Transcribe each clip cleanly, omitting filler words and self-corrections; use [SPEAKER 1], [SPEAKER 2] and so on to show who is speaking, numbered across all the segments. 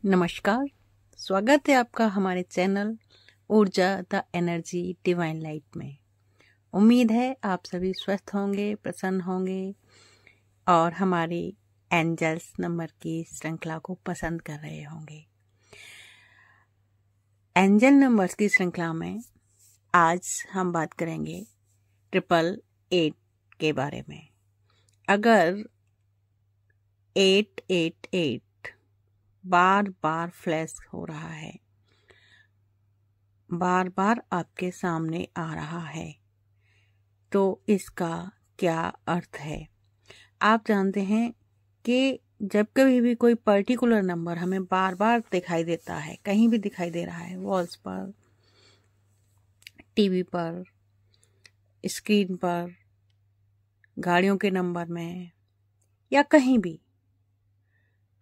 [SPEAKER 1] नमस्कार। स्वागत है आपका हमारे चैनल ऊर्जा द एनर्जी डिवाइन लाइट में। उम्मीद है आप सभी स्वस्थ होंगे, प्रसन्न होंगे और हमारी एंजल्स नंबर की श्रृंखला को पसंद कर रहे होंगे। एंजल नंबर्स की श्रृंखला में आज हम बात करेंगे 888 के बारे में। अगर 888 बार बार फ्लैश हो रहा है, बार बार आपके सामने आ रहा है, तो इसका क्या अर्थ है? आप जानते हैं कि जब कभी भी कोई पर्टिकुलर नंबर हमें बार बार दिखाई देता है, कहीं भी दिखाई दे रहा है, वॉल्स पर, टीवी पर, स्क्रीन पर, गाड़ियों के नंबर में या कहीं भी,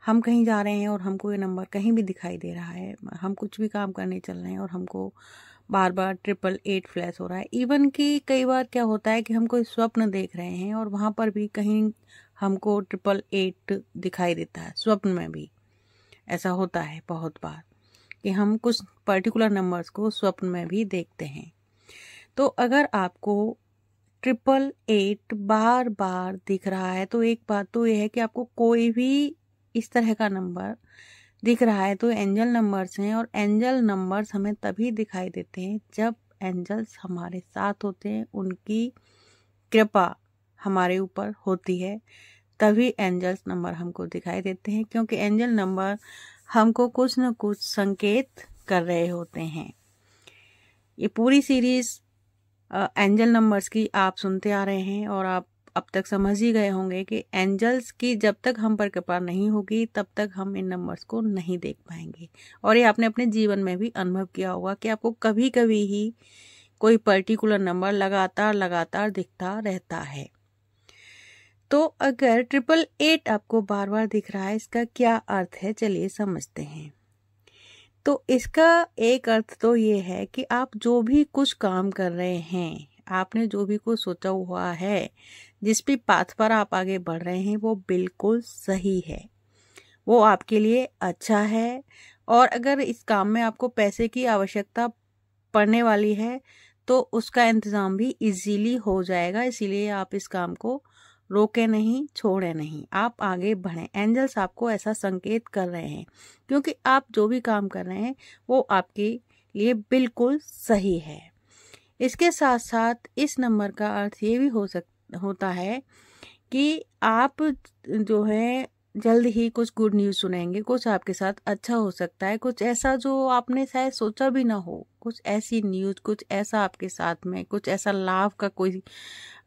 [SPEAKER 1] हम कहीं जा रहे हैं और हमको ये नंबर कहीं भी दिखाई दे रहा है, हम कुछ भी काम करने चल रहे हैं और हमको बार बार 888 फ्लैश हो रहा है। इवन कि कई बार क्या होता है कि हम कोई स्वप्न देख रहे हैं और वहाँ पर भी कहीं हमको 888 दिखाई देता है। स्वप्न में भी ऐसा होता है बहुत बार कि हम कुछ पर्टिकुलर नंबर्स को स्वप्न में भी देखते हैं। तो अगर आपको 888 बार बार दिख रहा है तो एक बात तो यह है कि आपको कोई भी इस तरह का नंबर दिख रहा है तो एंजल नंबर्स हैं। और एंजल नंबर्स हमें तभी दिखाई देते हैं जब एंजल्स हमारे साथ होते हैं, उनकी कृपा हमारे ऊपर होती है, तभी एंजल्स नंबर हमको दिखाई देते हैं। क्योंकि एंजल नंबर हमको कुछ न कुछ संकेत कर रहे होते हैं। ये पूरी सीरीज एंजल नंबर्स की आप सुनते आ रहे हैं और आप अब तक समझ ही गए होंगे कि एंजल्स की जब तक हम पर कृपा नहीं होगी तब तक हम इन नंबर्स को नहीं देख पाएंगे। और ये आपने अपने जीवन में भी अनुभव किया होगा कि आपको कभी कभी ही कोई पर्टिकुलर नंबर लगातार दिखता रहता है। तो अगर 888 आपको बार बार दिख रहा है, इसका क्या अर्थ है, चलिए समझते हैं। तो इसका एक अर्थ तो ये है कि आप जो भी कुछ काम कर रहे हैं, आपने जो भी कुछ सोचा हुआ है, जिस भी पाथ पर आप आगे बढ़ रहे हैं, वो बिल्कुल सही है, वो आपके लिए अच्छा है। और अगर इस काम में आपको पैसे की आवश्यकता पड़ने वाली है तो उसका इंतजाम भी इजीली हो जाएगा। इसीलिए आप इस काम को रोके नहीं, छोड़े नहीं, आप आगे बढ़ें। एंजल्स आपको ऐसा संकेत कर रहे हैं क्योंकि आप जो भी काम कर रहे हैं वो आपके लिए बिल्कुल सही है। इसके साथ साथ इस नंबर का अर्थ ये भी होता है कि आप जो है जल्द ही कुछ गुड न्यूज़ सुनेंगे, कुछ आपके साथ अच्छा हो सकता है, कुछ ऐसा जो आपने शायद सोचा भी ना हो, कुछ ऐसी न्यूज़, कुछ ऐसा आपके साथ में, कुछ ऐसा लाभ का कोई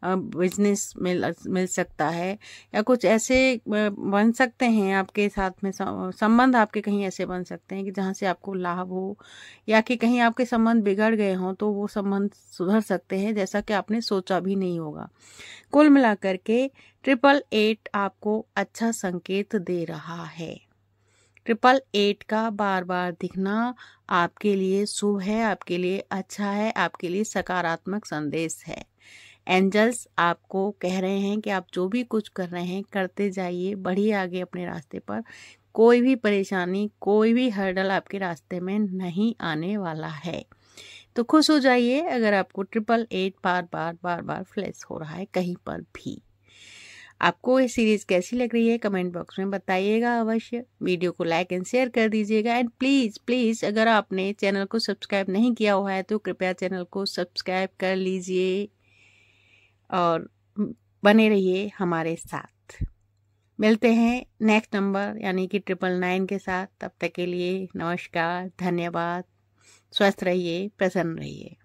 [SPEAKER 1] बिजनेस मिल सकता है, या कुछ ऐसे बन सकते हैं आपके साथ में, संबंध आपके कहीं ऐसे बन सकते हैं कि जहाँ से आपको लाभ हो, या कि कहीं आपके संबंध बिगड़ गए हों तो वो संबंध सुधर सकते हैं जैसा कि आपने सोचा भी नहीं होगा। कुल मिलाकर के 888 आपको अच्छा संकेत दे रहा है। 888 का बार बार दिखना आपके लिए शुभ है, आपके लिए अच्छा है, आपके लिए सकारात्मक संदेश है। एंजल्स आपको कह रहे हैं कि आप जो भी कुछ कर रहे हैं करते जाइए, बढ़िए आगे अपने रास्ते पर। कोई भी परेशानी, कोई भी हर्डल आपके रास्ते में नहीं आने वाला है। तो खुश हो जाइए अगर आपको 888 बार बार फ्लैश हो रहा है कहीं पर भी। आपको ये सीरीज कैसी लग रही है कमेंट बॉक्स में बताइएगा अवश्य। वीडियो को लाइक एंड शेयर कर दीजिएगा। एंड प्लीज़ अगर आपने चैनल को सब्सक्राइब नहीं किया हुआ है तो कृपया चैनल को सब्सक्राइब कर लीजिए और बने रहिए हमारे साथ। मिलते हैं नेक्स्ट नंबर यानी कि 999 के साथ। तब तक के लिए नमस्कार, धन्यवाद, स्वस्थ रहिए, प्रसन्न रहिए।